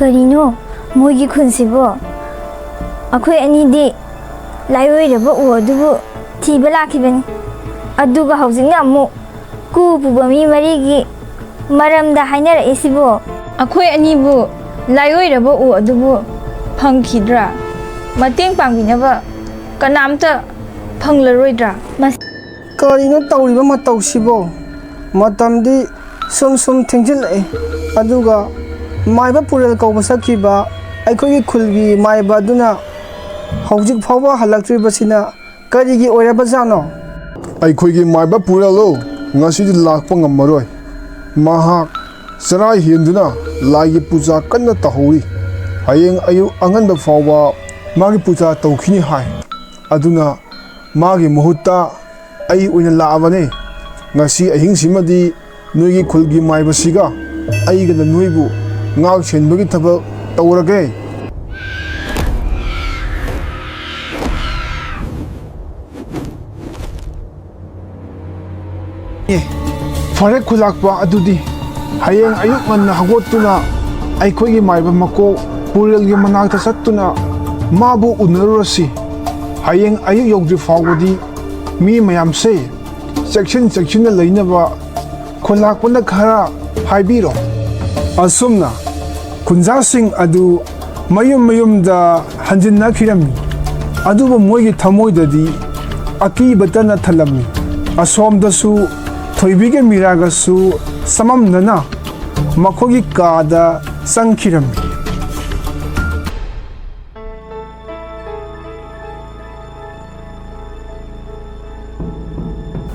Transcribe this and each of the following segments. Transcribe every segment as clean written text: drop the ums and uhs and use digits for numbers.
Karino, moigi khunsibo. Akhoi anidi lairoiraba u adubu thiba lakhibani. Aduga haujingna amu ku puba mi marigi maramda hainara isibo. Akhoi anibu lairoiraba u adubu phangkhidra. Mateng pangbinaba kanamta phanglaroidra. Karino tawriba matawsibo. Matamdi sum thingjilai. Aduga maiba purel kauba sakhiba aikhoi khulgi maiba aduna hौजिक फावबा हलक्ट्रिबसिना करिगी ओइराबा जानो aikhoi maiba puralo ngasidi lakpa ngammaroi mahak sarai hinduna lagi puja kanna tahori hayeng ayu anganba fawba magi puja tawkhini hai aduna magi muhutta ai oina laabane ngasi ahing simadi noigi khulgi maiba siga aiga na noibu ngak chenbagi thaba tawrage फरे खुलाकपा अदुदी हयेंग अयुक मन हगोतुना आइखोगी माइबा मको पुरेलगी मनाकता सत्तुना माबु उनरुरसी हयेंग अयुक योगदि फावदी मी मयाम से section लैनबा खुलाकपना खरा हाइबिरो असुमना खुंजासिंग अदु मयुम हंजिन्ना खिरमी अदुबो मोइगी थमोइददी अकीबतना थलमी असोमदसु थोइबिगे मिरागसु सममनना मखोगी कादा संखिरमी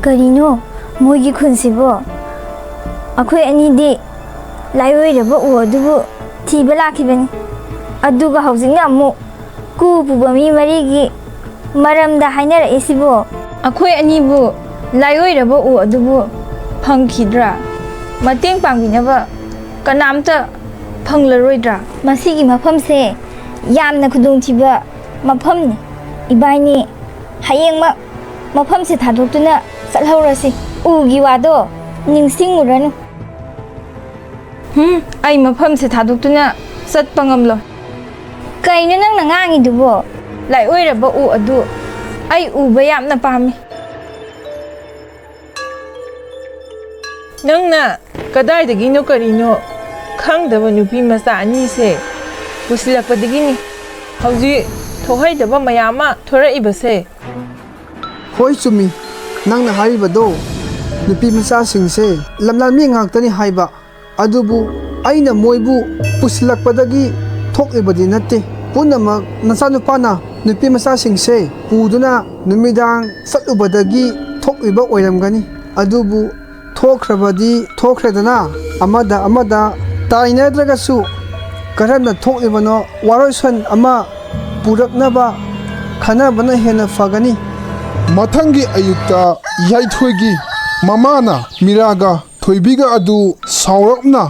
Karino, moigi khunsibo. Akhoi anidi lairoiraba u adubu thiba lakhibani. Aduga haujingna amu ku puba mi marigi maramda hainara isibo. Akhoi anibu lairoiraba u adubu phangkhidra. Mateng pangbinaba kanamta phanglaroidra. Masigi mafamse yamna khudungthiba mafamni. Ibaini hayengma mafamse thadoktuna salhaurasi. Ugi wado ningsinguranu. Ai mafamse thadoktuna satpa ngamlo. Kaino nang nangangidubo. Lairoiraba u adu ai uba yamna pami. Nangna kadaidagino karino khangdaba nupi macha ani se pusilakpadagini hauji thohaidaba mayama thoraibase hoi chumi nangna haribado nupi macha singse lamlalmi ngaktani haiba adubu aina moibu pusilakpadagi thokibadi natte punamak nasanupana nupi macha singse puduna numidang satlubadagi thokiba oiramgani adubu थोख्रबदी थोख्रेदना अमदा ताइनद्रगसु करमना थोलिबनो वारोसन अमा पुरकनबा खनबना हेना फगनी मथंगी अयुक्ता याइथोगी ममाना मिरागा थोइबिगा अदु सावरकना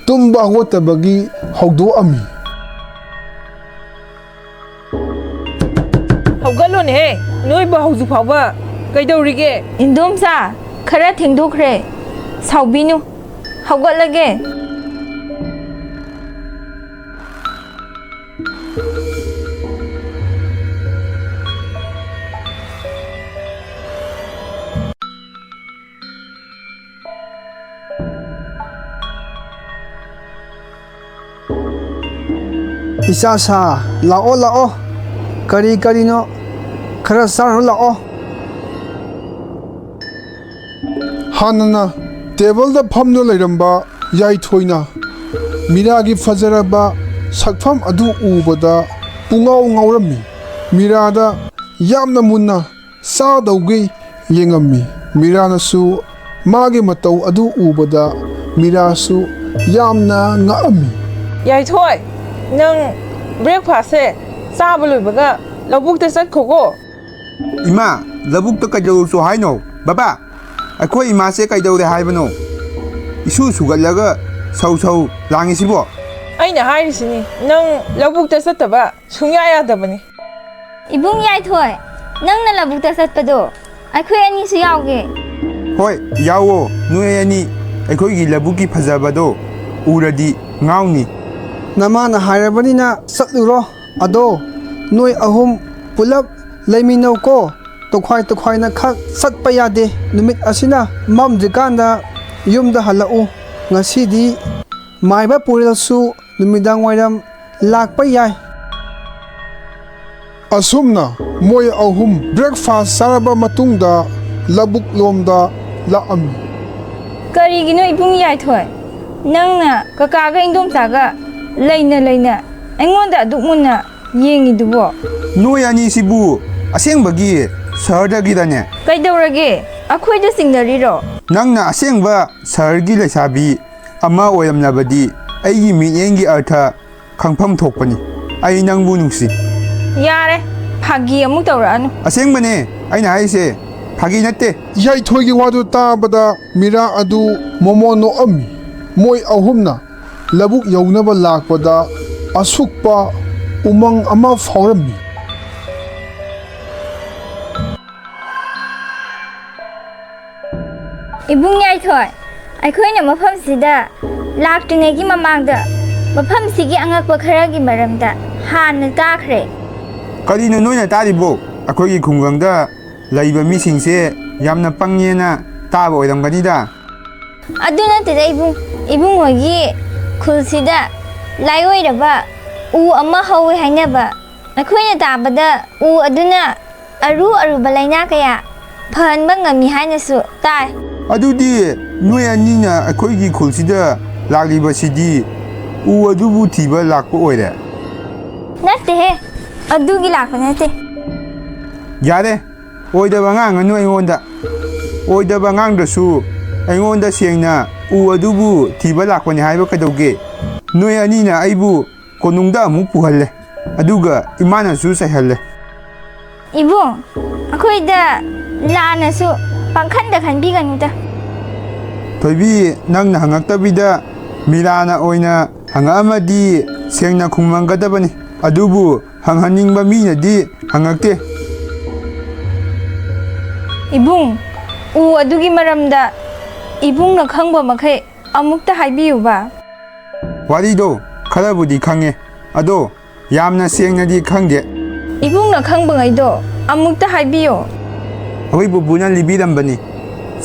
तुम्बा होतबगी हौदो अमी हौगलोने नोइ बाहुजु फावबा कैदौरिगे इंदोमसा खरा थेंदोखरे सावबिनु हौगलगे इसासा लाओ करीनो खरा सारो लाओ हानना table दा फमनो लेरंबा याइथोइना मिरागी फजरबा सकफम अदु उबदा पुंगाव ngawrami mirada yamna munna saadawgi yengami mirana su magi matau adu ubada mirasu yamna ngaami याइथोय नंग ब्रेकफास्ट से चाबा लोइबगा लबुकते चटखोगो इमा लबुकते कजौसु हाइनो बाबा अखोय इमा से कइदौदे हाइबनो इसु सुगलगा सौ लांगिसिबो अइना हाइरिसिनी नंग लबुकते चटबा सुंया यादबनी Ibung yaithoi nang na labukta satpado akhoi ani su yawge होय यावो नुए अनि अखोयगी लबुकी फजबदो उरदी ngauni ꯅꯃꯥꯅ ꯍꯥꯏꯔꯕꯅꯤꯅ ꯆꯠꯂꯨꯔꯣ ꯑꯗꯣ ꯅꯣꯏ ꯑꯍꯨꯝ ꯄꯨꯂꯞ ꯂꯩꯃꯤꯟꯅꯧꯀꯣ ꯇꯣꯈꯥꯏꯅ ꯈꯛ ꯆꯠꯄ ꯌꯥꯗꯦ ꯅꯨꯃꯤꯠ ꯑꯁꯤꯅ ꯃꯝꯗ꯭ꯔꯤꯀꯥꯟꯗ ꯌꯨꯝꯗ ꯍꯜꯂꯛꯎ ꯉꯁꯤꯗꯤ ꯃꯥꯏꯕ ꯄꯨꯔꯦꯜꯁꯨ ꯅꯨꯃꯤꯗꯥꯡ ꯋꯥꯏꯔꯝ ꯂꯥꯛꯄ ꯌꯥꯏ ꯑꯁꯨꯝꯅ ꯃꯣꯏ ꯑꯍꯨꯝ ꯕ꯭ꯔꯦꯛꯐꯥꯁ ꯆꯥꯔꯕ ꯃꯇꯨꯡꯗ ꯂꯧꯕꯨꯛ ꯂꯣꯝꯗ ꯂꯥꯛꯑꯝꯃꯤ ꯀꯔꯤꯒꯤꯅꯣ ꯏꯕꯨꯡ ꯌꯥꯏꯊꯣꯏ ꯅꯪꯅ ꯀꯀꯥꯒ ꯏꯟꯗꯣꯝꯆꯥꯒ ꯂꯩꯅ ꯑꯩꯉꯣꯟꯗ ꯑꯗꯨꯛ ꯃꯨꯟꯅ ꯌꯦꯡꯉꯤꯗꯨꯕꯣ ꯅꯣꯏ ꯑꯅꯤꯁꯤꯕꯨ ꯑꯁꯦꯡꯕꯒꯤ ꯁꯍꯔꯗꯒꯤꯔꯅꯦ ꯀꯩꯗꯧꯔꯒꯦ ꯑꯩꯈꯣꯏꯗ ꯆꯤꯡꯅꯔꯤꯔꯣ ꯅꯪꯅ ꯑꯁꯦꯡꯕ ꯁꯍꯔꯒꯤ ꯂꯩꯁꯥꯕꯤ ꯑꯃ ꯑꯣꯏꯔꯝꯂꯕꯗꯤ ꯑꯩꯒꯤ ꯃꯤꯠꯌꯦꯡꯒꯤ ꯑꯔꯊ ꯈꯪꯐꯝ ꯊꯣꯛꯄꯅꯤ ꯑꯩ ꯅꯪꯕు ꯅꯨꯡꯁꯤ ꯌꯥꯔꯦ ꯐꯥꯒꯤ ꯑꯃꯨꯛ ꯇꯧꯔꯛꯑꯅꯨ ꯑꯁꯦꯡꯕꯅꯦ ꯑꯩꯅ ꯍꯥꯏꯔꯤꯁꯦ ꯐꯥꯒꯤ ꯅꯠꯇꯦ ꯌꯥꯏꯊꯣꯏꯒꯤ ꯋꯥꯗꯨ ꯇꯥꯕꯗ ꯃꯤꯔꯥ ꯑꯗꯨ ꯃꯣꯃꯣ ꯅꯣꯛꯑꯝꯃꯤ ꯃꯣꯏ ꯑꯍꯨꯝꯅ ꯂꯧꯕꯨꯛ ꯌꯧꯅꯕ ꯂꯥꯛꯄꯗ ꯑꯁꯨꯛꯄ ꯎꯃꯪ ꯑꯃ ꯐꯥꯎꯔꯝꯃꯤ ꯏꯕꯨꯡ ꯌꯥꯏꯊꯣꯏ ꯑꯩꯈꯣꯏꯅ ꯃꯐꯝꯁꯤꯗ ꯂꯥꯛꯇ꯭ꯔꯤꯉꯩꯒꯤ ꯃꯃꯥꯡꯗ ꯃꯐꯝꯁꯤꯒꯤ ꯑꯉꯛꯄ ꯈꯔꯒꯤ ꯃꯔꯝꯗ ꯍꯥꯟꯅ ꯇꯥꯈ꯭ꯔꯦ ꯀꯔꯤꯅꯣ ꯅꯣꯏꯅ ꯇꯥꯔꯤꯕꯣ ꯑꯩꯈꯣꯏꯒꯤ ꯈꯨꯡꯒꯪꯗ ꯂꯩꯕ ꯃꯤꯁꯤꯡꯁꯦ ꯌꯥꯝꯅ ꯄꯪꯉꯦꯅ ꯇꯥꯕ ꯑꯣꯏꯔꯝꯒꯅꯤꯗ ꯑꯗꯨ ꯅꯠꯇꯦꯗ ꯏꯕꯨꯡ ꯍꯣꯏꯒꯤ ꯈꯨꯜꯁꯤꯗ ꯂꯥꯏꯑꯣꯏꯔꯕ ꯎ ꯑꯃ ꯍꯧꯋꯦ ꯍꯥꯏꯅꯕ ꯑꯩꯈꯣꯏꯅ ꯇꯥꯕꯗ ꯎ ꯑꯗꯨꯅ ꯑꯔꯨꯕ ꯂꯩꯅꯥ ꯀꯌꯥ ꯐꯍꯟꯕ ꯉꯝꯃꯤ ꯍꯥꯏꯅꯁꯨ ꯇꯥꯏ ꯑꯗꯨꯗꯤ ꯅꯣꯏ ꯑꯅꯤꯅ ꯑꯩꯈꯣꯏꯒꯤ ꯈꯨꯜꯁꯤꯗ ꯂꯥꯛꯂꯤꯕꯁꯤꯗꯤ ꯎ ꯑꯗꯨꯕꯨ ꯊꯤꯕ ꯂꯥꯛꯄ ꯑꯣꯏꯔꯦ ꯅꯠꯇꯦꯍꯦ ꯑꯗꯨꯒꯤ ꯂꯥꯛꯄ ꯅꯠꯇꯦ ꯌꯥꯔꯦ ꯑꯣꯏꯗꯕ ꯉꯥꯡꯒꯅꯨ ꯑꯩꯉꯣꯟꯗ ꯑꯣꯏꯗꯕ ꯉꯥꯡꯗ꯭ꯔꯁꯨ ꯑꯩꯉꯣꯟꯗ ꯁꯦꯡꯅ ꯎ ꯑꯗꯨꯕꯨ ꯊꯤꯕ ꯂꯥꯛꯄꯅꯤ ꯍꯥꯏꯕ ꯀꯩꯗꯧꯒꯦ ꯅꯣꯏ ꯑꯅꯤꯅ ꯑꯩꯕꯨ ꯀꯣꯅꯨꯡꯗ ꯑꯃꯨꯛ ꯄꯨꯍꯜꯂꯦ ꯑꯗꯨꯒ ꯏꯃꯥꯅꯁꯨ ꯆꯩꯍꯜꯂꯦ ꯏꯕꯨꯡ ꯑꯩꯈꯣꯏꯗ ꯂꯥꯟꯅꯁꯨ ꯄꯪꯈꯟꯗ ꯈꯟꯕꯤꯒꯅꯨꯗ ꯊꯣꯏꯕꯤ ꯅꯪꯅ ꯍꯪꯉꯛꯇꯕꯤꯗ ꯃꯤꯔꯥꯅ ꯑꯣꯏꯅ ꯍꯪꯉꯛꯑꯃꯗꯤ ꯁꯦꯡꯅ ꯈꯨꯝꯃꯝꯒꯗꯕꯅꯤ ꯑꯗꯨꯕꯨ ꯍꯪꯍꯟꯅꯤꯡꯕ ꯃꯤꯅꯗꯤ ꯍꯪꯉꯛꯇꯦ ꯏꯕꯨꯡ ꯎ ꯑꯗꯨꯒꯤ ꯃꯔꯝꯗ ꯏꯕꯨꯡꯅ ꯈꯪꯕ ꯃꯈꯩ ꯑꯃꯨꯛꯇ ꯍꯥꯏꯕꯤꯌꯨꯕ ꯋꯥꯔꯤꯗꯣ ꯈꯔꯕꯨꯗꯤ ꯈꯪꯉꯦ ꯑꯗꯣ ꯌꯥꯝꯅ ꯁꯦꯡꯅꯗꯤ ꯈꯪꯗꯦ ꯏꯕꯨꯡꯅ ꯈꯪꯕꯉꯩꯗꯣ ꯑꯃꯨꯛꯇ ꯍꯥꯏꯕꯤꯌꯣ ꯑꯩꯈꯣꯏ ꯄꯨꯄꯨꯅ ꯂꯤꯕꯤꯔꯝꯕꯅꯤ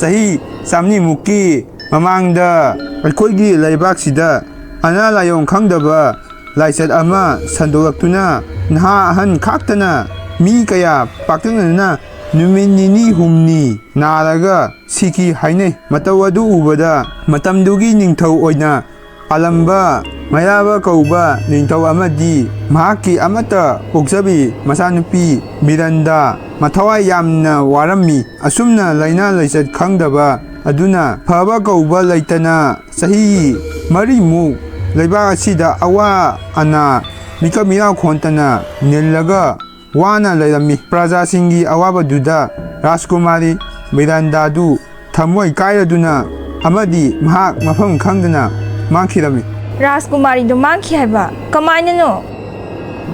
ꯆꯍꯤ 100ꯃꯨꯛꯀꯤ ꯃꯃꯥꯡꯗ ꯑꯩꯈꯣꯏꯒꯤ ꯂꯩꯕꯥꯛꯁꯤꯗ ꯑꯅꯥ ꯂꯥꯏꯌꯣꯡ ꯈꯪꯗꯕ ꯂꯥꯏꯆꯠ ꯑꯃ ꯁꯟꯗꯣꯛꯂꯛꯇꯨꯅ ꯅꯍꯥ ꯑꯍꯟ ꯈꯥꯛꯇꯅ ꯃꯤ ꯀꯌꯥ ꯄꯥꯛꯇꯛꯅꯅ ꯅꯨꯃꯤꯠ ꯅꯤꯅꯤ ꯍꯨꯝꯅꯤ ꯅꯥꯔꯒ ꯁꯤꯈꯤ ꯍꯥꯏꯅꯩ ꯃꯇꯧ ꯑꯗꯨ ꯎꯕꯗ ꯃꯇꯝꯗꯨꯒꯤ ꯅꯤꯡꯊꯧ ꯑꯣꯏꯅ ꯄꯥꯜꯂꯝꯕ ꯃꯩꯔꯥꯕ ꯀꯧꯕ ꯅꯤꯡꯊꯧ ꯑꯃꯗꯤ ꯃꯍꯥꯛꯀꯤ ꯑꯃꯠꯇ ꯄꯣꯛꯆꯕꯤ ꯃꯆꯥꯅꯨꯄꯤ ꯃꯤꯔꯟꯗꯥ ꯃꯊꯋꯥꯏ ꯌꯥꯝꯅ ꯋꯥꯔꯝꯃꯤ ꯑꯁꯨꯝꯅ ꯂꯩꯅꯥ ꯂꯩꯆꯠ ꯈꯪꯗꯕ ꯑꯗꯨꯅ ꯐꯕ ꯀꯧꯕ ꯂꯩꯇꯅ ꯆꯍꯤ 4 ꯂꯩꯕꯥꯛ ꯑꯁꯤꯗ ꯑꯋꯥ ꯑꯅꯥ ꯃꯤꯀꯞ ꯃꯤꯔꯥꯎ ꯈꯣꯟꯇꯅ ꯅꯤꯜꯂꯒ ꯋꯥꯅ ꯂꯩꯔꯝꯃꯤ ꯄ꯭ꯔꯖꯥꯁꯤꯡꯒꯤ ꯑꯋꯥꯕꯗꯨꯗ ꯔꯥꯖꯀꯨꯃꯥꯔꯤ ꯃꯤꯔꯥꯟꯗꯥꯗꯨ ꯊꯃꯣꯏ ꯀꯥꯏꯔꯗꯨꯅ ꯑꯃꯗꯤ ꯃꯍꯥꯛ ꯃꯐꯝ ꯈꯪꯗꯅ ꯃꯥꯡꯈꯤꯔꯝꯃꯤ ꯔꯥꯖꯀꯨꯃꯥꯔꯤꯗꯣ ꯃꯥꯡꯈꯤ ꯍꯥꯏꯕ ꯀꯃꯥꯏꯅꯅꯣ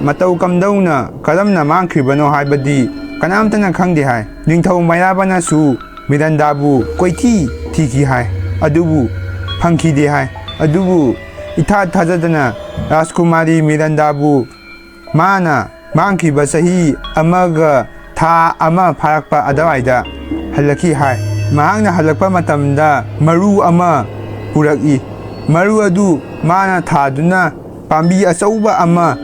ꯃꯇꯧ ꯀꯝꯗꯧꯅ ꯀꯔꯝꯅ ꯃꯥꯡꯈ꯭ꯔꯤꯕꯅꯣ ꯍꯥꯏꯕꯗꯤ ꯀꯅꯥꯝꯇꯅ ꯈꯪꯗꯦ ꯍꯥꯏ ꯅꯤꯡꯊꯧ ꯃꯩꯔꯥꯕꯅꯁꯨ ꯃꯤꯔꯟꯗꯥꯕꯨ ꯀꯣꯏꯊꯤ ꯊꯤꯈꯤ ꯍꯥꯏ ꯑꯗꯨꯕꯨ ꯐꯪꯈꯤꯗꯦ ꯍꯥꯏ ꯑꯗꯨꯕꯨ ꯏꯊꯥ ꯊꯥꯖꯗꯅ ꯔꯥꯖꯀꯨꯃꯥꯔꯤ ꯃꯤꯔꯟꯗꯥꯕꯨ ꯃꯥꯅ ꯃꯥꯡꯈꯤꯕ ꯆꯍꯤ 1ꯒ ꯊꯥ 1 ꯐꯥꯔꯛꯄ ꯑꯗꯨꯋꯥꯏꯗ ꯍꯜꯂꯛꯈꯤ ꯍꯥꯏ ꯃꯍꯥꯛꯅ ꯍꯜꯂꯛꯄ ꯃꯇꯝꯗ ꯃꯔꯨ ꯑꯃ ꯄꯨꯔꯛꯏ ꯃꯔꯨ ꯑꯗꯨ ꯃꯥꯅ ꯊꯥꯗꯨꯅ ꯄꯥꯝꯕꯤ ꯑꯆꯧꯕ ꯑꯃ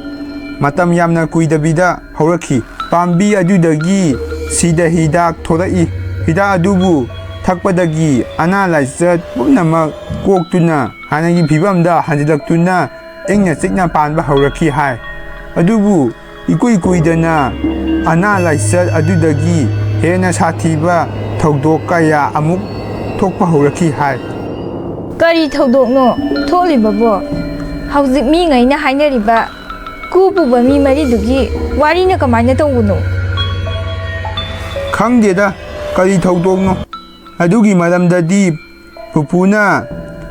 ꯃꯇꯝ ꯌꯥꯝꯅ ꯀꯨꯏꯗꯕꯤꯗ ꯍꯧꯔꯛꯈꯤ ꯄꯥꯝꯕꯤ ꯑꯗꯨꯗꯒꯤ ꯁꯤꯗ ꯍꯤꯗꯥꯛ ꯊꯣꯔꯛꯏ ꯍꯤꯗꯥꯛ ꯑꯗꯨꯕꯨ ꯊꯛꯄꯗꯒꯤ ꯑꯅꯥ ꯂꯥꯏꯆꯠ ꯄꯨꯝꯅꯃꯛ ꯀꯣꯛꯇꯨꯅ ꯍꯥꯟꯅꯒꯤ ꯐꯤꯕꯝꯗ ꯍꯟꯖꯤꯜꯂꯛꯇꯨꯅ ꯏꯪꯅ ꯆꯤꯛꯅ ꯄꯥꯟꯕ ꯍꯧꯔꯛꯈꯤ ꯍꯥꯏ ꯑꯗꯨꯕꯨ ꯏꯀꯨꯏ ꯀꯨꯏꯗꯅ ꯑꯅꯥ ꯂꯥꯏꯆꯠ ꯑꯗꯨꯗꯒꯤ ꯍꯦꯟꯅ ꯁꯥꯊꯤꯕ ꯊꯧꯗꯣꯛ ꯀꯌꯥ ꯑꯃꯨꯛ ꯊꯣꯛꯄ ꯍꯧꯔꯛꯈꯤ ꯍꯥꯏ ꯀꯔꯤ ꯊꯧꯗꯣꯛꯅꯣ ꯊꯣꯛꯂꯤꯕꯕꯣ ꯍꯧꯖꯤꯛ ꯃꯤꯉꯩꯅ ꯍꯥꯏꯅꯔꯤꯕ ꯀꯨ ꯄꯨꯕ ꯃꯤ 4ꯗꯨꯒꯤ ꯋꯥꯔꯤꯅ ꯀꯃꯥꯏꯅ ꯇꯧꯕꯅꯣ ꯈꯪꯗꯦꯗ ꯀꯔꯤ ꯊꯧꯗꯣꯛꯅꯣ ꯑꯗꯨꯒꯤ ꯃꯔꯝꯗꯗꯤ ꯄꯨꯄꯨꯅ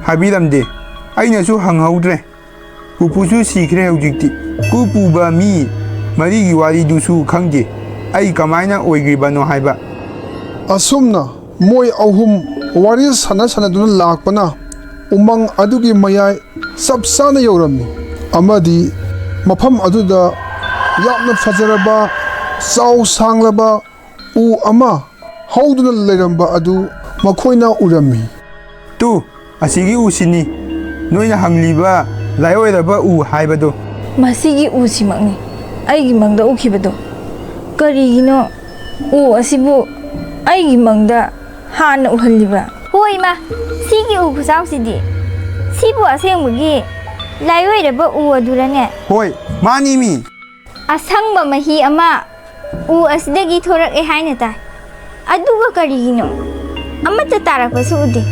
ꯍꯥꯏꯕꯤꯔꯝꯗꯦ ꯑꯩꯅꯁꯨ ꯍꯪꯍꯧꯗ꯭ꯔꯦ ꯄꯨꯄꯨꯁꯨ ꯁꯤꯈ꯭ꯔꯦ ꯍꯧꯖꯤꯛꯇꯤ ꯀꯨ ꯄꯨꯕ ꯃꯤ 4ꯒꯤ ꯋꯥꯔꯤꯗꯨꯁꯨ ꯈꯪꯗꯦ ꯑꯩ ꯀꯃꯥꯏꯅ ꯑꯣꯏꯈ꯭ꯔꯤꯕꯅꯣ ꯍꯥꯏꯕ ꯑꯁꯨꯝꯅ ꯃꯣꯏ ꯑꯍꯨꯝ ꯋꯥꯔꯤ ꯁꯥꯟꯅꯗꯨꯅ ꯂꯥꯛꯄꯅ ꯎꯃꯪ ꯑꯗꯨꯒꯤ ꯃꯌꯥꯏ ꯆꯞ ꯆꯥꯅ ꯌꯧꯔꯝꯃꯤ ꯑꯃꯗꯤ ꯃꯐꯝ ꯑꯗꯨꯗ ꯌꯥꯝꯅ ꯐꯖꯔꯕ ꯆꯥꯎ ꯁꯥꯡꯂꯕ ꯎ ꯑꯃ ꯍꯧꯗꯨꯅ ꯂꯩꯔꯝꯕ ꯑꯗꯨ ꯃꯈꯣꯏꯅ ꯎꯔꯝꯃꯤ꯫ ꯇꯨ ꯑꯁꯤꯒꯤ ꯎꯁꯤꯅꯤ ꯅꯣꯏꯅ ꯍꯪꯂꯤꯕ ꯂꯥꯏꯑꯣꯏꯔꯕ ꯎ ꯍꯥꯏꯕꯗꯣ꯫ ꯃꯁꯤꯒꯤ ꯎꯁꯤꯃꯛꯅꯤ ꯑꯩꯒꯤ ꯃꯪꯗ ꯎꯈꯤꯕꯗꯣ꯫ ꯀꯔꯤꯒꯤꯅꯣ ꯎ ꯑꯁꯤꯕꯨ ꯑꯩꯒꯤ ꯃꯪꯗ ꯍꯥꯟꯅ ꯎꯍꯜꯂꯤꯕ? ꯍꯣꯏ ꯃꯥ, ꯁꯤꯒꯤ ꯎ ꯈꯨꯆꯥꯎꯁꯤꯗꯤ ꯁꯤꯕꯨ ꯑꯁꯦꯡꯕꯒꯤ ꯂꯥꯏꯑꯣꯏꯔꯕ ꯎ ꯑꯗꯨꯔꯅꯦ? ꯍꯣꯏ ꯃꯥꯅꯤ ꯃꯤ꯫ ꯑꯁꯪꯕ ꯃꯍꯤ ꯑꯃ ꯎ ꯑꯁꯤꯗꯒꯤ ꯊꯣꯔꯛꯑꯦ ꯍꯥꯏꯅ ꯇꯥꯏ꯫ ꯑꯗꯨꯒ ꯀꯔꯤꯒꯤꯅꯣ ꯑꯃꯠꯇ ꯇꯥꯔꯛꯄꯁꯨ ꯎꯗꯦ꯫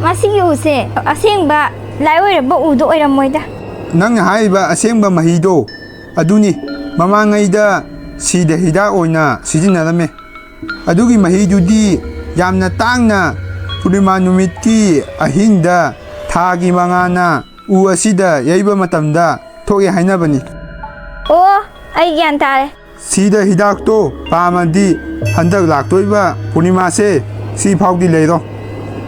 ꯃꯁꯤꯒꯤ ꯎꯁꯦ ꯑꯁꯦꯡꯕ ꯂꯥꯏꯑꯣꯏꯔꯕ ꯎꯗꯣ ꯑꯣꯏꯔꯝꯃꯣꯏꯗ꯫ ꯅꯪꯅ ꯍꯥꯏꯔꯤꯕ ꯑꯁꯦꯡꯕ ꯃꯍꯤꯗꯣ ꯑꯗꯨꯅꯤ ꯃꯃꯥꯡꯉꯩꯗ ꯁꯤꯗ ꯍꯤꯗꯥꯛ ꯑꯣꯏꯅ ꯁꯤꯖꯤꯟꯅꯔꯝꯃꯦ꯫ ꯑꯗꯨꯒꯤ ꯃꯍꯤꯗꯨꯗꯤ ꯌꯥꯝꯅ ꯇꯥꯡꯅ ꯄꯨꯔꯅꯤꯃꯥ ꯅꯨꯃꯤꯠꯀꯤ ꯑꯍꯤꯡꯗ ꯊꯥꯒꯤ ꯃꯉꯥꯜꯅ ꯎ ꯑꯁꯤꯗ ꯌꯩꯕ ꯃꯇꯝꯗ ꯊꯣꯛꯑꯦ ꯍꯥꯏꯅꯕꯅꯤ꯫ ꯑꯣ, ꯑꯩ ꯒ꯭ꯌꯥꯟ ꯇꯥꯔꯦ꯫ ꯁꯤꯗ ꯍꯤꯗꯥꯛꯇꯣ ꯄꯥꯝꯃꯗꯤ ꯍꯟꯗꯛ ꯂꯥꯛꯇꯣꯏꯕ ꯄꯨꯔꯅꯤꯃꯥꯁꯦ ꯁꯤ ꯐꯥꯎꯗꯤ ꯂꯩꯔꯣ꯫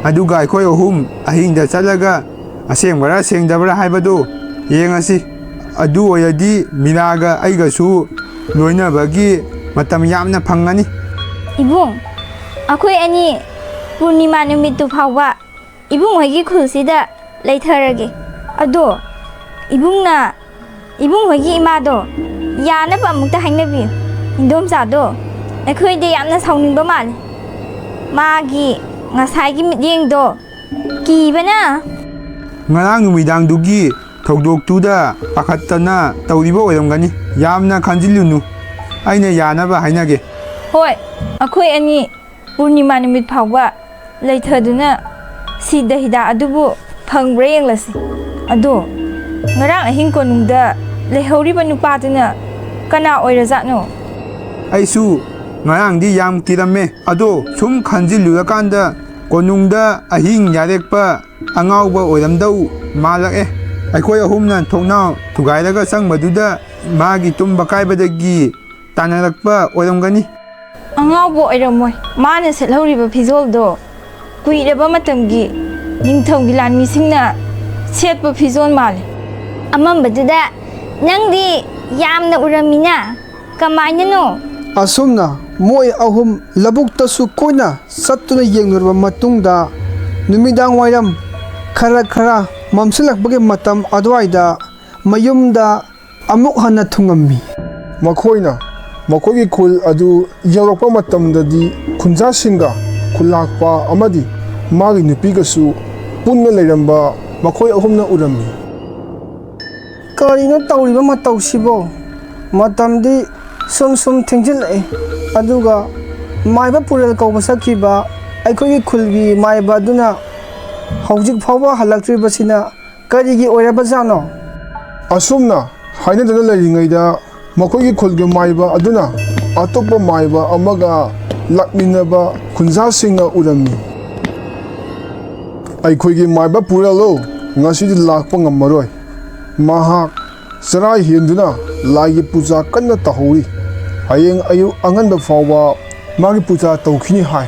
ꯑꯗꯨꯒ ꯑꯩꯈꯣꯏ ꯑꯍꯨꯝ ꯑꯍꯤꯡꯗ ꯆꯠꯂꯒ ꯑꯁꯦꯡꯕꯔꯥ ꯁꯦꯡꯗꯕ꯭ꯔꯥ ꯍꯥꯏꯕꯗꯨ ꯌꯦꯡꯉꯁꯤ꯫ ꯑꯗꯨ ꯑꯣꯏꯔꯗꯤ ꯃꯤꯔꯥꯒ ꯑꯩꯒꯁꯨ ꯂꯣꯏꯅꯕꯒꯤ ꯃꯇꯝ ꯌꯥꯝꯅ ꯐꯪꯒꯅꯤ꯫ ꯏꯕꯨꯡ, ꯑꯩꯈꯣꯏ ꯑꯅꯤ ꯄꯨꯔꯅꯤꯃꯥ ꯅꯨꯃꯤꯠꯇꯨ ꯐꯥꯎꯕ ꯏꯕꯨꯡꯍꯣꯏꯒꯤ ꯈꯨꯜꯁꯤꯗ ꯂꯩꯊꯔꯒꯦ꯫ ꯑꯗꯣ ꯏꯕꯨꯡꯍꯣꯏꯒꯤ ꯏꯃꯥꯗꯣ ꯌꯥꯅꯕ ꯑꯃꯨꯛꯇ ꯍꯥꯏꯅꯕꯤꯌꯨ꯫ ꯏꯟꯗꯣꯝꯆꯥꯗꯣ ꯑꯩꯈꯣꯏꯗ ꯌꯥꯝꯅ ꯁꯥꯎꯅꯤꯡꯕ ꯃꯥꯜꯂꯤ꯫ ꯃꯥꯒꯤ ꯉꯁꯥꯏꯒꯤ ꯃꯤꯠꯌꯦꯡꯗꯣ ꯀꯤꯕꯅ꯫ ꯉꯔꯥꯡ ꯅꯨꯃꯤꯗꯥꯡꯗꯨꯒꯤ ꯊꯧꯗꯣꯛꯇꯨꯗ ꯄꯥꯈꯠꯇꯅ ꯇꯧꯔꯤꯕ ꯑꯣꯏꯔꯝꯒꯅꯤ꯫ ꯌꯥꯝꯅ ꯈꯟꯖꯤꯜꯂꯨꯅꯨ, ꯑꯩꯅ ꯌꯥꯅꯕ ꯍꯥꯏꯅꯒꯦ꯫ ꯍꯣꯏ, ꯑꯩꯈꯣꯏ ꯑꯅꯤ ꯄꯨꯔꯅꯤꯃꯥ ꯅꯨꯃꯤꯠ ꯐꯥꯎꯕ ꯂꯩꯊꯗꯨꯅ ꯁꯤꯗ ꯍꯤꯗꯥꯛ ꯑꯗꯨꯕꯨ ꯐꯪꯕ꯭ꯔꯥ ꯌꯦꯡꯂꯁꯤ꯫ ꯑꯗꯣ ꯉꯔꯥꯡ ꯑꯍꯤꯡ ꯀꯣꯅꯨꯡꯗ ꯂꯩꯍꯧꯔꯤꯕ ꯅꯨꯄꯥꯗꯨꯅ ꯀꯅꯥ ꯑꯣꯏꯔꯖꯥꯠꯅꯣ? ꯑꯩꯁꯨ ꯉꯔꯥꯡꯗꯤ ꯌꯥꯝ ꯀꯤꯔꯝꯃꯦ, ꯑꯗꯣ ꯁꯨꯝ ꯈꯟꯖꯤꯜꯂꯨꯔꯀꯥꯟꯗ ꯀꯣꯅꯨꯡꯗ ꯑꯍꯤꯡ ꯌꯥꯔꯦꯛꯄ ꯑꯉꯥꯎꯕ ꯑꯣꯏꯔꯝꯗꯧ ꯃꯥꯜꯂꯛꯑꯦ꯫ ꯑꯩꯈꯣꯏ ꯑꯍꯨꯝꯅ ꯊꯣꯡꯅꯥꯎ ꯊꯨꯒꯥꯏꯔꯒ ꯆꯪꯕꯗꯨꯗ ꯃꯥꯒꯤ ꯇꯨꯝꯕ ꯀꯥꯏꯕꯗꯒꯤ ꯇꯥꯟꯅꯔꯛꯄ ꯑꯣꯏꯔꯝꯒꯅꯤ꯫ ꯑꯉꯥꯎꯕ ꯑꯣꯏꯔꯝꯃꯣꯏ꯫ ꯃꯥꯅ ꯁꯦꯠꯍꯧꯔꯤꯕ ꯐꯤꯖꯣꯜꯗꯣ ꯀꯨꯏꯔꯕ ꯃꯇꯝꯒꯤ ꯅꯤꯡꯊꯧꯒꯤ ꯂꯥꯟꯃꯤꯁꯤꯡꯅ ꯁꯦꯠꯄ ꯐꯤꯖꯣꯜ ꯃꯥꯜꯂꯤ꯫ ꯑꯃꯝꯕꯗꯨꯗ ꯅꯪꯗꯤ ꯌꯥꯝꯅ ꯎꯔꯝꯃꯤꯅ, ꯀꯃꯥꯏꯅꯅꯣ? ꯑꯁꯨꯝꯅ ꯃꯣꯏ ꯑꯍꯨꯝ ꯂꯧꯕꯨꯛꯇꯁꯨ ꯀꯣꯏꯅ ꯆꯠꯇꯨꯅ ꯌꯦꯡꯂꯨꯔꯕ ꯃꯇꯨꯡꯗ ꯅꯨꯃꯤꯗꯥꯡ ꯋꯥꯏꯔꯝ ꯈꯔ ꯃꯝꯁꯤꯜꯂꯛꯄꯒꯤ ꯃꯇꯝ ꯑꯗꯨꯋꯥꯏꯗ ꯃꯌꯨꯝꯗ ꯑꯃꯨꯛ ꯍꯟꯅ ꯊꯨꯡꯉꯝꯃꯤ꯫ ꯃꯈꯣꯏꯅ ꯃꯈꯣꯏꯒꯤ ꯈꯨꯜ ꯑꯗꯨ ꯌꯧꯔꯛꯄ ꯃꯇꯝꯗꯗꯤ ꯈꯨꯟꯖꯥꯁꯤꯡꯒ ꯈꯨꯜꯂꯥꯛꯄ ꯑꯃꯗꯤ ꯃꯥꯒꯤ ꯅꯨꯄꯤꯒꯁꯨ ꯄꯨꯟꯅ ꯂꯩꯔꯝꯕ ꯃꯈꯣꯏ ꯑꯍꯨꯝꯅ ꯎꯔꯝꯃꯤ꯫ ꯀꯔꯤꯅꯣ ꯇꯧꯔꯤꯕ ꯃꯇꯧꯁꯤꯕꯣ? ꯃꯇꯝꯗꯤ ꯁꯨꯝ ꯊꯦꯡꯖꯤꯜꯂꯛꯑꯦ, ꯑꯗꯨꯒ ꯃꯥꯏꯕ ꯄꯨꯔꯦꯜ ꯀꯧꯕ ꯆꯠꯈꯤꯕ ꯑꯩꯈꯣꯏꯒꯤ ꯈꯨꯜꯒꯤ ꯃꯥꯏꯕ ꯑꯗꯨꯅ ꯍꯧꯖꯤꯛ ꯐꯥꯎꯕ ꯍꯜꯂꯛꯇ꯭ꯔꯤꯕꯁꯤꯅ ꯀꯔꯤꯒꯤ ꯑꯣꯏꯔꯕꯖꯥꯠꯅꯣ? ꯑꯁꯨꯝꯅ ꯍꯥꯏꯅꯗꯨꯅ ꯂꯩꯔꯤꯉꯩꯗ ꯃꯈꯣꯏꯒꯤ ꯈꯨꯜꯒꯤ ꯃꯥꯏꯕ ꯑꯗꯨꯅ ꯑꯇꯣꯞꯄ ꯃꯥꯏꯕ ꯑꯃꯒ ꯂꯥꯛꯃꯤꯟꯅꯕ ꯈꯨꯟꯖꯥꯁꯤꯡꯅ ꯎꯔꯝꯃꯤ꯫ ꯑꯩꯈꯣꯏꯒꯤ ꯃꯥꯏꯕ ꯄꯨꯔꯦꯜꯂꯣ ꯉꯁꯤꯗꯤ ꯂꯥꯛꯄ ꯉꯝꯃꯔꯣꯏ꯫ ꯃꯍꯥꯛ ꯆꯔꯥ ꯍꯦꯟꯗꯨꯅ ꯂꯥꯏꯒꯤ ꯄꯨꯖꯥ ꯀꯟꯅ ꯇꯧꯍꯧꯔꯤ꯫ ꯍꯌꯦꯡ ꯑꯌꯨꯛ ꯑꯉꯟꯕ ꯐꯥꯎꯕ ꯃꯥꯒꯤ ꯄꯨꯖꯥ ꯇꯧꯈꯤꯅꯤ ꯍꯥꯏ꯫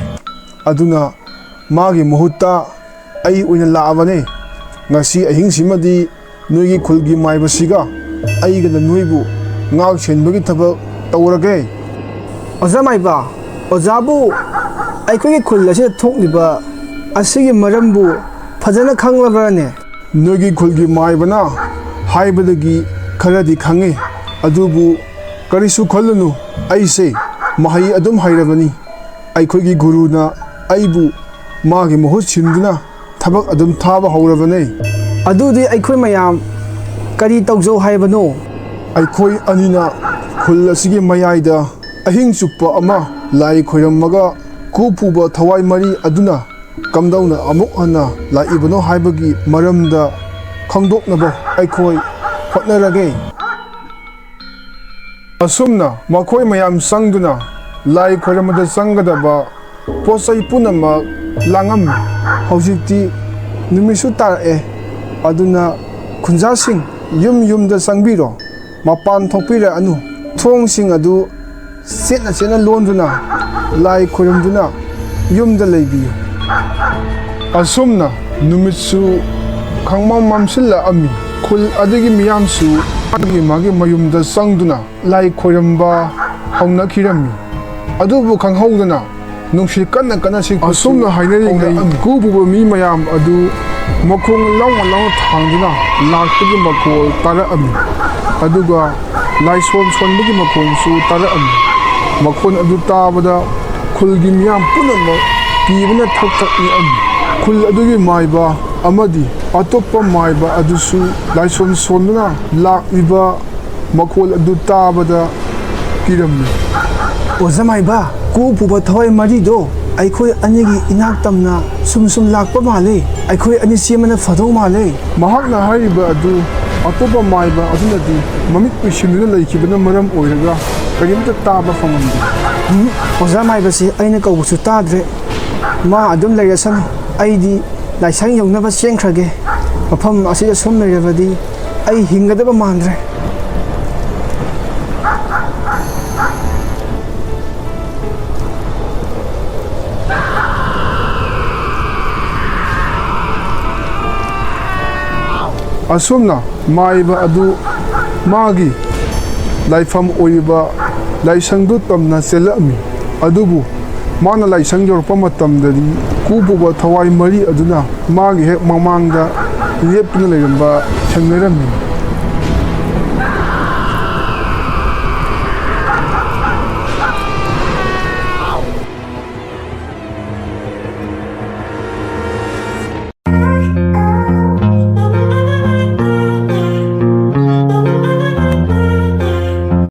ꯑꯗꯨꯅ ꯃꯥꯒꯤ ꯃꯍꯨꯠꯇ ꯑꯩ ꯑꯣꯏꯅ ꯂꯥꯛꯑꯕꯅꯦ꯫ ꯉꯁꯤ ꯑꯍꯤꯡꯁꯤꯃꯗꯤ ꯅꯣꯏꯒꯤ ꯈꯨꯜꯒꯤ ꯃꯥꯏꯕꯁꯤꯒ ꯑꯩꯒꯅ ꯅꯣꯏꯕꯨ ꯉꯥꯛ ꯁꯦꯟꯕꯒꯤ ꯊꯕꯛ ꯇꯧꯔꯒꯦ꯫ ꯑꯣꯖꯥ ꯃꯥꯏꯕ, ꯑꯣꯖꯥꯕꯨ ꯑꯩꯈꯣꯏꯒꯤ ꯈꯨꯜ ꯑꯁꯤꯗ ꯊꯣꯛꯂꯤꯕ ꯑꯁꯤꯒꯤ ꯃꯔꯝꯕꯨ ꯐꯖꯅ ꯈꯪꯂꯕ꯭ꯔꯅꯦ? ꯅꯣꯏꯒꯤ ꯈꯨꯜꯒꯤ ꯃꯥꯏꯕꯅ ꯍꯥꯏꯕꯗꯒꯤ ꯈꯔꯗꯤ ꯈꯪꯉꯤ, ꯑꯗꯨꯕꯨ ꯀꯔꯤꯁꯨ ꯈꯜꯂꯨꯅꯨ, ꯑꯩꯁꯦ ꯃꯍꯩ ꯑꯗꯨꯝ ꯍꯩꯔꯕꯅꯤ꯫ ꯑꯩꯈꯣꯏꯒꯤ ꯒꯨꯔꯨꯅ ꯑꯩꯕꯨ ꯃꯥꯒꯤ ꯃꯍꯨꯠ ꯁꯤꯟꯗꯨꯅ ꯊꯕꯛ ꯑꯗꯨꯝ ꯊꯥꯕ ꯍꯧꯔꯕꯅꯦ꯫ ꯑꯗꯨꯗꯤ ꯑꯩꯈꯣꯏ ꯃꯌꯥꯝ ꯀꯔꯤ ꯇꯧꯖꯧ ꯍꯥꯏꯕꯅꯣ? ꯑꯩꯈꯣই ꯑꯅꯤꯅ ꯈꯨꯜ ꯑꯁꯤꯒꯤ ꯃꯌꯥꯏꯗ ꯑꯍꯤꯡ ꯆꯨꯞꯄ ꯑꯃ ꯂꯥꯏ ꯈꯣꯏꯔꯝꯃꯒ ꯄꯨꯕ ꯊꯋꯥꯏ ꯃꯔꯤ ꯑꯗꯨꯅ ꯀꯝꯗꯧꯅ ꯑꯃꯨꯛ ꯍꯟꯅ ꯂꯥꯛꯏꯕꯅꯣ ꯍꯥꯏꯕꯒꯤ ꯃꯔꯝꯗ ꯈꯪꯗꯣꯛꯅꯕ ꯑꯩꯈꯣꯏ ꯍꯣꯠꯅꯔꯒꯦ꯫ ꯑꯁꯨꯝꯅ ꯃꯈꯣꯏ ꯃꯌꯥꯝ ꯆꯪꯗꯨꯅ ꯂꯥꯏ ꯈꯣꯏꯔꯝꯕꯗ ꯆꯪꯒꯗꯕ ꯄꯣꯠꯆꯩ ꯄꯨꯝꯅꯃꯛ ꯂꯥꯡꯉꯝꯃꯤ꯫ ꯍꯧꯖꯤꯛꯇꯤ ꯅꯨꯃꯤꯠꯁꯨ ꯇꯥꯔꯛꯑꯦ, ꯑꯗꯨꯅ ꯈꯨꯟꯖꯥꯁꯤꯡ ꯌꯨꯝꯗ ꯆꯪꯕꯤꯔꯣ, ꯃꯄꯥꯟ ꯊꯣꯛꯄꯤꯔꯛꯑꯅꯨ꯫ ꯊꯣꯡꯁꯤꯡ ꯑꯗꯨ ꯆꯦꯠꯅ ꯂꯣꯟꯗꯨꯅ ꯂꯥꯏ ꯈꯣꯏꯔꯝꯗꯨꯅ ꯌꯨꯝꯗ ꯂꯩꯕꯤꯌꯨ꯫ ꯑꯁꯨꯝꯅ ꯅꯨꯃꯤꯠꯁꯨ ꯈꯪꯃꯝ ꯃꯝꯁꯤꯜꯂꯛꯑꯝꯃꯤ꯫ ꯈꯨꯜ ꯑꯗꯨꯒꯤ ꯃꯤꯌꯥꯝꯁꯨ ꯃꯥꯒꯤ ꯃꯌꯨꯝꯗ ꯆꯪꯗꯨꯅ ꯂꯥꯏ ꯈꯣꯏꯔꯝꯕ ꯍꯧꯅꯈꯤꯔꯝꯃꯤ꯫ ꯑꯗꯨꯕꯨ ꯈꯪꯍꯧꯗꯅ ꯅꯨꯡꯁꯤꯠ ꯀꯟꯅ ꯁꯤꯠꯄꯁꯨ ꯑꯁꯨꯝꯅ ꯍꯥꯏꯅꯔꯤꯉꯩ ꯀꯨ ꯄꯨꯕ ꯃꯤ ꯃꯌꯥꯝ ꯑꯗꯨ ꯃꯈꯣꯡ ꯂꯥꯎꯅ ꯊꯥꯡꯗꯨꯅ ꯂꯥꯛꯄꯒꯤ ꯃꯈꯣꯜ ꯇꯥꯔꯛꯑꯝꯃꯤ꯫ ꯑꯗꯨꯒ ꯂꯥꯏꯁꯣꯟ ꯁꯣꯟꯕꯒꯤ ꯃꯈꯣꯟꯁꯨ ꯇꯥꯔꯛꯑꯝꯃꯤ꯫ ꯃꯈꯣꯟ ꯑꯗꯨ ꯇꯥꯕꯗ ꯈꯨꯜꯒꯤ ꯃꯤꯌꯥꯝ ꯄꯨꯝꯅꯃꯛ ꯀꯤꯕꯅ ꯊꯛ ꯅꯤꯛꯑꯝꯃꯤ꯫ ꯈꯨꯜ ꯑꯗꯨꯒꯤ ꯃꯥꯏꯕ ꯑꯃꯗꯤ ꯑꯇꯣꯞꯄ ꯃꯥꯏꯕ ꯑꯗꯨꯁꯨ ꯂꯥꯏꯁꯣꯟ ꯁꯣꯟꯗꯨꯅ ꯂꯥꯛꯂꯤꯕ ꯃꯈꯣꯜ ꯑꯗꯨ ꯇꯥꯕꯗ ꯀꯤꯔꯝꯃꯤ꯫ ꯑꯣꯖꯥ ꯃꯥꯏꯕ, ꯀꯨ ꯄꯨꯕ ꯊꯋꯥꯏ ꯃꯔꯤꯗꯣ ꯑꯩꯈꯣꯏ ꯑꯅꯤꯒꯤ ꯏꯅꯥꯛ ꯇꯝꯅ ꯁꯨꯝ ꯂꯥꯛꯄ ꯃꯥꯜꯂꯦ꯫ ꯑꯩꯈꯣꯏ ꯑꯅꯤ ꯆꯦꯟꯕꯅ ꯐꯗꯧ ꯃꯥꯜꯂꯦ꯫ ꯃꯍꯥꯛꯅ ꯍꯥꯏꯔꯤꯕ ꯑꯗꯨ ꯑꯇꯣꯞꯄ ꯃꯥꯏꯕ ꯑꯗꯨꯅꯗꯤ ꯃꯃꯤꯠ ꯎꯏꯁꯤꯟꯗꯨꯅ ꯂꯩꯈꯤꯕꯅ ꯃꯔꯝ ꯑꯣꯏꯔꯒ ꯀꯔꯤꯝꯇ ꯇꯥꯕ ꯐꯪꯉꯝꯗꯦ꯫ ꯑꯣꯖꯥ ꯃꯥꯏꯕꯁꯤ ꯑꯩꯅ ꯀꯧꯕꯁꯨ ꯇꯥꯗ꯭ꯔꯦ꯫ ꯃꯥ ꯑꯗꯨꯝ ꯂꯩꯔꯁꯅꯨ, ꯑꯩꯗꯤ ꯂꯥꯏꯁꯪ ꯌꯧꯅꯕ ꯆꯦꯟꯈ꯭ꯔꯒꯦ꯫ ꯃꯐꯝ ꯑꯁꯤꯗ ꯁꯨꯝ ꯂꯩꯔꯕꯗꯤ ꯑꯩ ꯍꯤꯡꯒꯗꯕ ꯃꯥꯟꯗ꯭ꯔꯦ꯫ ꯑꯁꯨꯝꯅ ꯃꯥꯏꯕ ꯑꯗꯨ ꯃꯥꯒꯤ ꯂꯥꯏꯐꯝ ꯑꯣꯏꯔꯤꯕ ꯂꯥꯏꯁꯪꯗꯨ ꯇꯝꯅ ꯆꯦꯜꯂꯛꯑꯝꯃꯤ꯫ ꯑꯗꯨꯕꯨ ꯃꯥꯅ ꯂꯥꯏꯁꯪ ꯌꯧꯔꯛꯄ ꯃꯇꯝꯗꯗꯤ ꯀꯨ ꯄꯨꯕ ꯊꯋꯥꯏ ꯃꯔꯤ ꯑꯗꯨꯅ ꯃꯥꯒꯤ ꯍꯦꯛ ꯃꯃꯥꯡꯗ ꯂꯦꯞꯇꯨꯅ ꯂꯩꯔꯝꯕ ꯊꯦꯡꯅꯔꯝꯃꯤ꯫